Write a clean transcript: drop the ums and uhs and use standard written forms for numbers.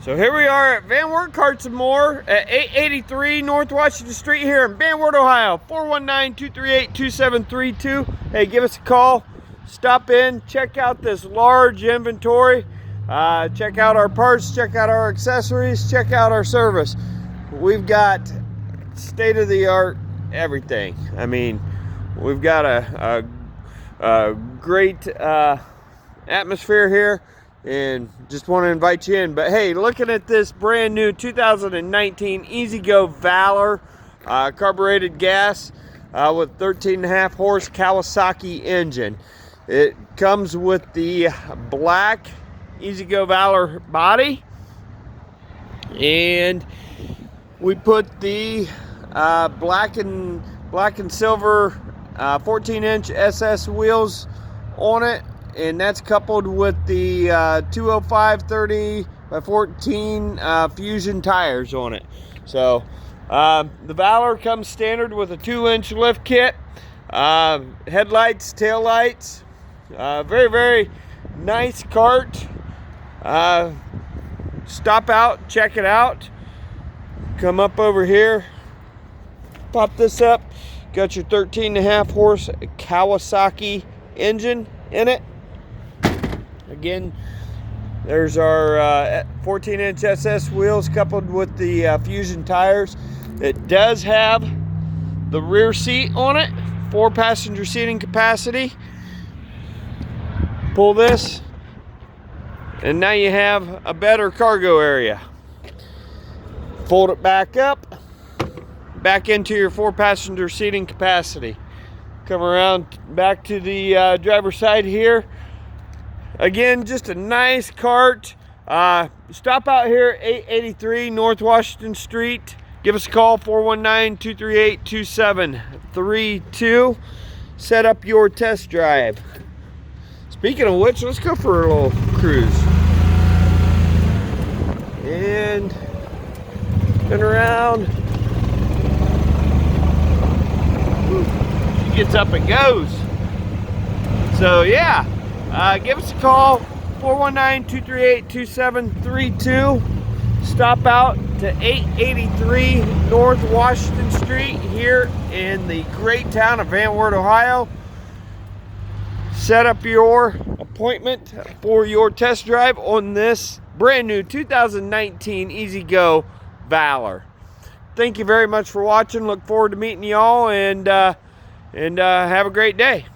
So here we are at Van Wert Carts and More at 883 North Washington Street here in Van Wert, Ohio. 419-238-2732. Hey, give us a call. Stop in, check out this large inventory. Check out our parts, check out our accessories, check out our service. We've got state-of-the-art everything. I mean, we've got a great atmosphere here, and just want to invite you in. But hey, looking at this brand new 2019 EZGO Valor carbureted gas with 13.5 horse Kawasaki engine. It comes with the black EZGO Valor body, and we put the black and silver 14-inch SS wheels on it, and that's coupled with the 205/30 by 14 Fusion tires on it. So the Valor comes standard with a 2-inch lift kit, headlights, tail lights. Very nice cart. Stop out, check it out. Come up over here, pop this up. Got your 13.5 horse Kawasaki engine in it. Again, there's our 14-inch SS wheels coupled with the Fusion tires. It does have the rear seat on it, 4-passenger seating capacity. Pull this, and now you have a better cargo area. Fold it back up, back into your 4-passenger seating capacity. Come around back to the driver's side here. Again, just a nice cart. Stop out here, 883 North Washington Street. Give us a call, 419-238-2732. Set up your test drive. Speaking of which, let's go for a little cruise. And spin around. She gets up and goes. So yeah, give us a call, 419-238-2732. Stop out to 883 North Washington Street here in the great town of Van Wert, Ohio. Set up your appointment for your test drive on this brand new 2019 EZGO Valor. Thank you very much for watching. Look forward to meeting y'all, and have a great day.